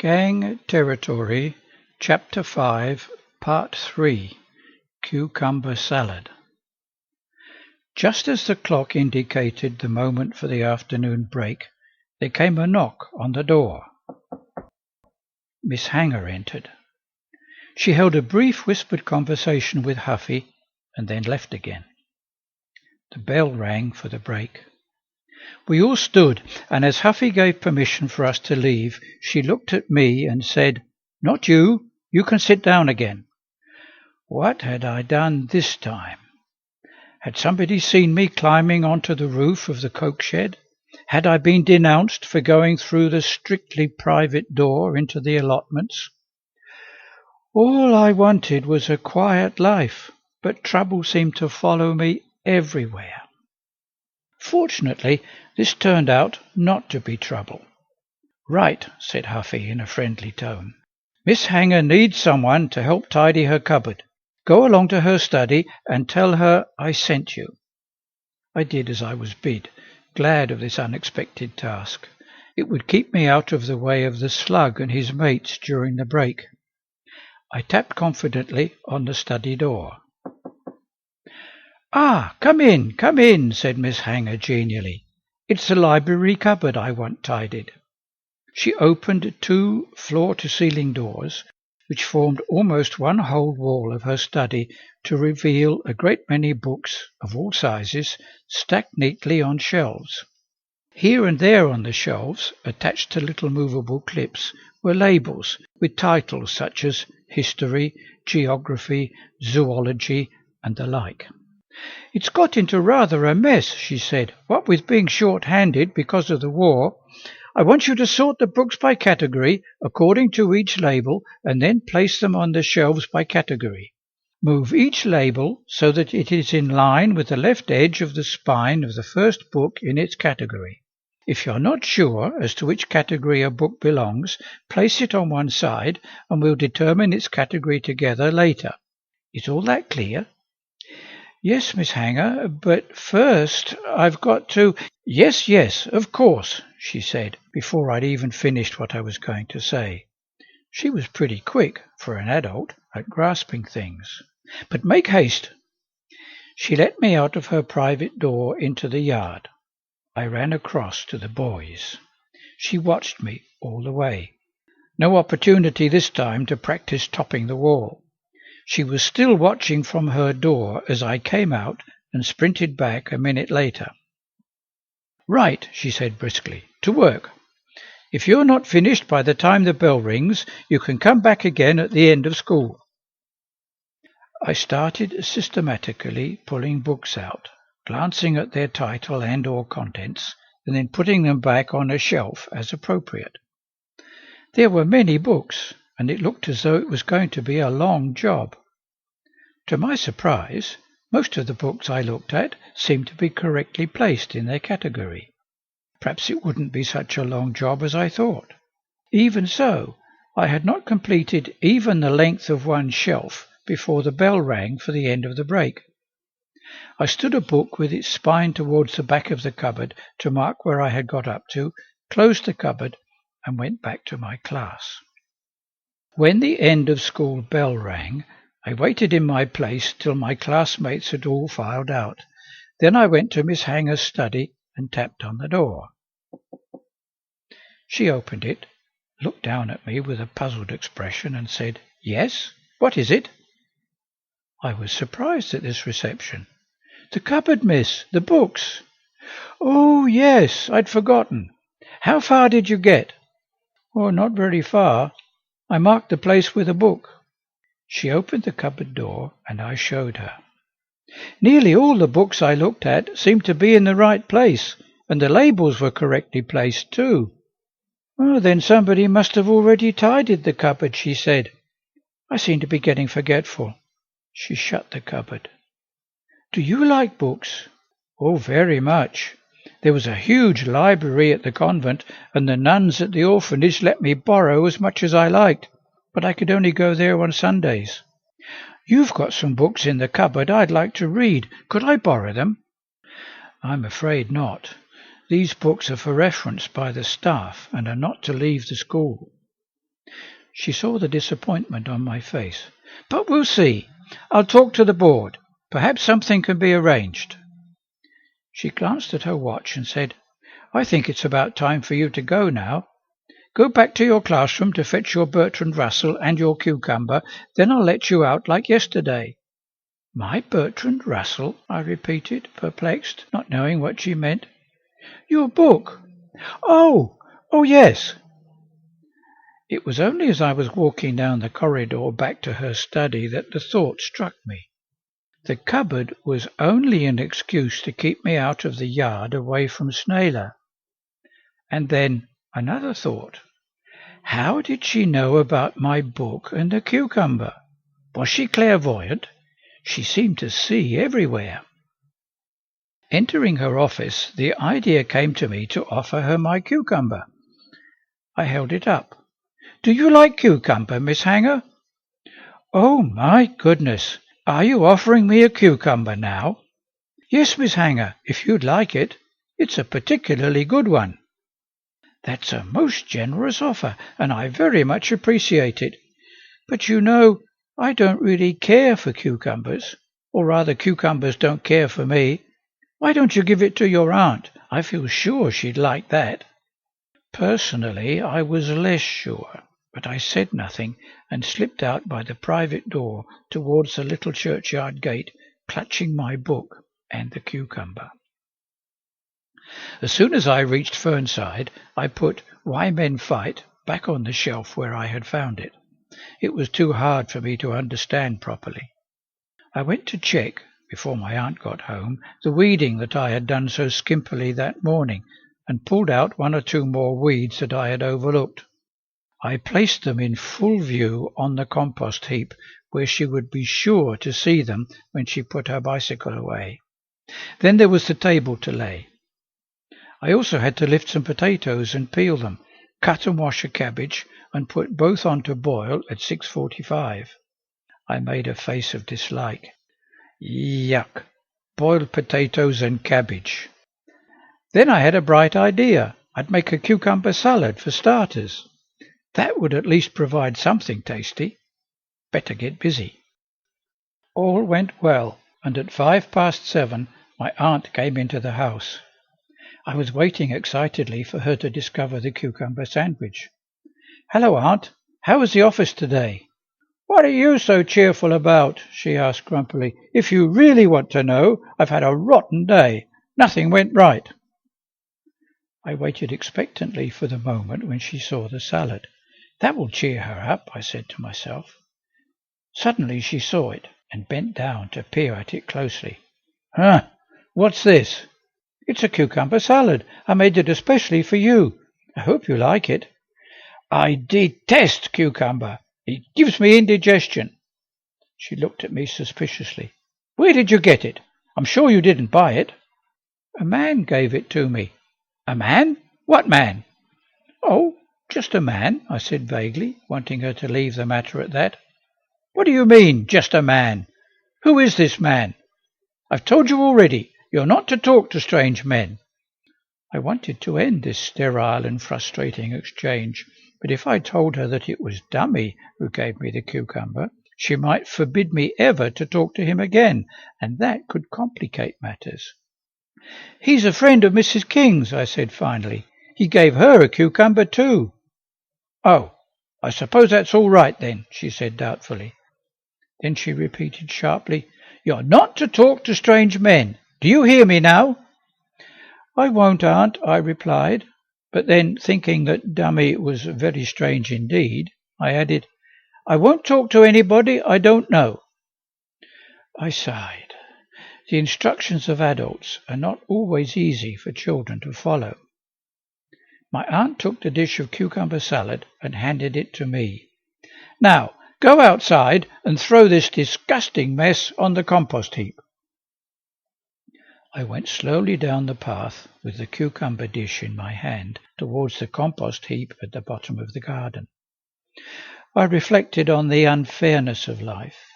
Gang Territory, Chapter 5, Part 3, Cucumber Salad. Just as the clock indicated the moment for the afternoon break, there came a knock on the door. Miss Hanger entered. She held a brief whispered conversation with Huffy and then left again. The bell rang for the break. We all stood, and as Huffy gave permission for us to leave, she looked at me and said, "Not you. You can sit down again." What had I done this time? Had somebody seen me climbing onto the roof of the coke shed? Had I been denounced for going through the strictly private door into the allotments? All I wanted was a quiet life, but trouble seemed to follow me everywhere. Fortunately, this turned out not to be trouble. "Right," said Huffy in a friendly tone. "Miss Hanger needs someone to help tidy her cupboard. Go along to her study and tell her I sent you." I did as I was bid, glad of this unexpected task. It would keep me out of the way of the slug and his mates during the break. I tapped confidently on the study door. "Ah, come in," said Miss Hanger genially. "It's the library cupboard I want tidied." She opened 2 floor-to-ceiling doors, which formed almost one whole wall of her study, to reveal a great many books of all sizes stacked neatly on shelves. Here and there on the shelves, attached to little movable clips, were labels with titles such as history, geography, zoology, and the like. "It's got into rather a mess," she said. "What with being short-handed because of the war, I want you to sort the books by category according to each label and then place them on the shelves by category. Move each label so that it is in line with the left edge of the spine of the first book in its category. If you're not sure as to which category a book belongs, place it on one side and we'll determine its category together later. Is all that clear?" "Yes, Miss Hanger, but first I've got to—" Yes, of course," she said, before I'd even finished what I was going to say. She was pretty quick, for an adult, at grasping things. "But make haste." She let me out of her private door into the yard. I ran across to the boys. She watched me all the way. No opportunity this time to practice topping the wall. She was still watching from her door as I came out and sprinted back a minute later. "Right," she said briskly. "To work. If you're not finished by the time the bell rings, you can come back again at the end of school." I started systematically pulling books out, glancing at their title and or contents, and then putting them back on a shelf as appropriate. There were many books, and it looked as though it was going to be a long job. To my surprise, most of the books I looked at seemed to be correctly placed in their category. Perhaps it wouldn't be such a long job as I thought. Even so, I had not completed even the length of one shelf before the bell rang for the end of the break. I stood a book with its spine towards the back of the cupboard to mark where I had got up to, closed the cupboard, and went back to my class. When the end of school bell rang, I waited in my place till my classmates had all filed out. Then I went to Miss Hanger's study and tapped on the door. She opened it, looked down at me with a puzzled expression, and said, "Yes? What is it?" I was surprised at this reception. "The cupboard, miss, the books." "Oh, yes, I'd forgotten. How far did you get?" "Oh, not very far. I marked the place with a book." She opened the cupboard door, and I showed her. Nearly all the books I looked at seemed to be in the right place, and the labels were correctly placed too. "Oh, then somebody must have already tidied the cupboard," she said. "I seem to be getting forgetful." She shut the cupboard. "Do you like books?" "Oh, very much. There was a huge library at the convent, and the nuns at the orphanage let me borrow as much as I liked, but I could only go there on Sundays. You've got some books in the cupboard I'd like to read. Could I borrow them?" "I'm afraid not. These books are for reference by the staff and are not to leave the school." She saw the disappointment on my face. "But we'll see. I'll talk to the board. Perhaps something can be arranged." She glanced at her watch and said, "I think it's about time for you to go now. Go back to your classroom to fetch your Bertrand Russell and your cucumber, then I'll let you out like yesterday." "My Bertrand Russell?" I repeated, perplexed, not knowing what she meant. "Your book." Oh, yes." It was only as I was walking down the corridor back to her study that the thought struck me. The cupboard was only an excuse to keep me out of the yard away from Snayler. And then another thought. How did she know about my book and the cucumber? Was she clairvoyant? She seemed to see everywhere. Entering her office, the idea came to me to offer her my cucumber. I held it up. "Do you like cucumber, Miss Hanger?" "Oh, my goodness! Are you offering me a cucumber now?" "Yes, Miss Hanger, if you'd like it. It's a particularly good one." "That's a most generous offer, and I very much appreciate it. But you know, I don't really care for cucumbers, or rather cucumbers don't care for me. Why don't you give it to your aunt? I feel sure she'd like that." Personally, I was less sure, but I said nothing and slipped out by the private door towards the little churchyard gate, clutching my book and the cucumber. As soon as I reached Fernside, I put Why Men Fight back on the shelf where I had found it. It was too hard for me to understand properly. I went to check, before my aunt got home, the weeding that I had done so skimpily that morning, and pulled out one or two more weeds that I had overlooked. I placed them in full view on the compost heap, where she would be sure to see them when she put her bicycle away. Then there was the table to lay. I also had to lift some potatoes and peel them, cut and wash a cabbage, and put both on to boil at 6:45. I made a face of dislike. Yuck! Boiled potatoes and cabbage. Then I had a bright idea. I'd make a cucumber salad for starters. That would at least provide something tasty. Better get busy. All went well, and at 7:05 my aunt came into the house. I was waiting excitedly for her to discover the cucumber sandwich. "Hello, Aunt. How was the office today?" "What are you so cheerful about?" she asked grumpily. "If you really want to know, I've had a rotten day. Nothing went right." I waited expectantly for the moment when she saw the salad. That will cheer her up, I said to myself. Suddenly she saw it and bent down to peer at it closely. "Huh, what's this?" "It's a cucumber salad. I made it especially for you. I hope you like it." "I detest cucumber. It gives me indigestion." She looked at me suspiciously. "Where did you get it? I'm sure you didn't buy it." "A man gave it to me." "A man? What man?" "Oh, just a man," I said vaguely, wanting her to leave the matter at that. "What do you mean, just a man? Who is this man? I've told you already, you're not to talk to strange men." I wanted to end this sterile and frustrating exchange, but if I told her that it was Dummy who gave me the cucumber, she might forbid me ever to talk to him again, and that could complicate matters. "He's a friend of Mrs. King's," I said finally. "He gave her a cucumber too." "Oh, I suppose that's all right then," she said doubtfully. Then she repeated sharply, "You're not to talk to strange men. Do you hear me now?" "I won't, Aunt," I replied, but then, thinking that Dummy was very strange indeed, I added, "I won't talk to anybody I don't know." I sighed. The instructions of adults are not always easy for children to follow. My aunt took the dish of cucumber salad and handed it to me. "Now, go outside and throw this disgusting mess on the compost heap." I went slowly down the path with the cucumber dish in my hand towards the compost heap at the bottom of the garden. I reflected on the unfairness of life.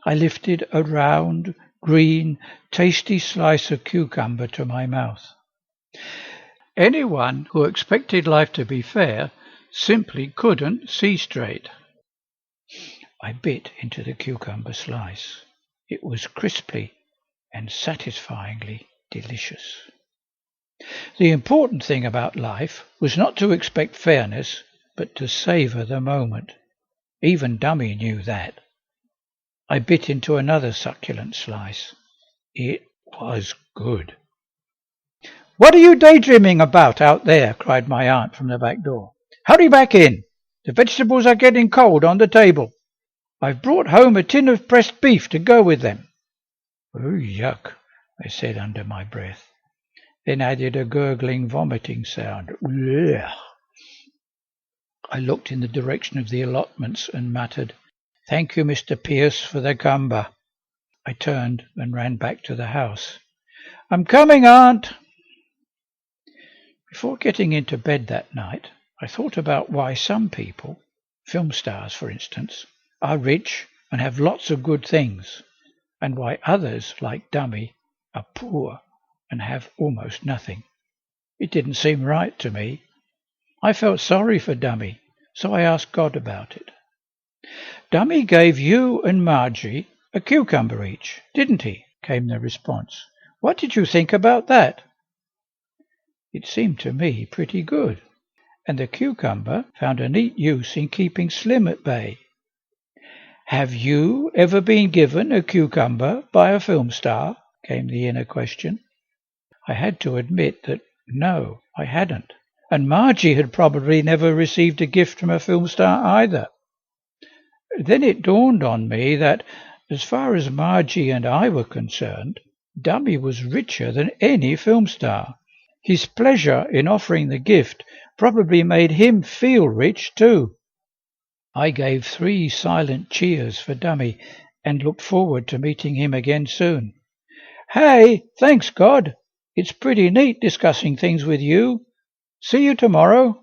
I lifted a round, green, tasty slice of cucumber to my mouth. Anyone who expected life to be fair simply couldn't see straight. I bit into the cucumber slice. It was crisply and satisfyingly delicious. The important thing about life was not to expect fairness, but to savour the moment. Even Dummy knew that. I bit into another succulent slice. It was good. "What are you daydreaming about out there?" cried my aunt from the back door. "Hurry back in. The vegetables are getting cold on the table. I've brought home a tin of pressed beef to go with them." "Oh, yuck," I said under my breath, then added a gurgling vomiting sound. Ugh. I looked in the direction of the allotments and muttered, "Thank you, Mr. Pierce, for the cumber." I turned and ran back to the house. "I'm coming, Aunt." Before getting into bed that night, I thought about why some people, film stars for instance, are rich and have lots of good things, and why others, like Dummy, are poor and have almost nothing. It didn't seem right to me. I felt sorry for Dummy, so I asked God about it. "Dummy gave you and Margie a cucumber each, didn't he?" came the response. "What did you think about that?" It seemed to me pretty good, and the cucumber found a neat use in keeping Slim at bay. "Have you ever been given a cucumber by a film star?" came the inner question. I had to admit that no, I hadn't, and Margie had probably never received a gift from a film star either. Then it dawned on me that, as far as Margie and I were concerned, Dummy was richer than any film star. His pleasure in offering the gift probably made him feel rich too. I gave 3 silent cheers for Dummy and looked forward to meeting him again soon. "Hey, thanks God. It's pretty neat discussing things with you. See you tomorrow."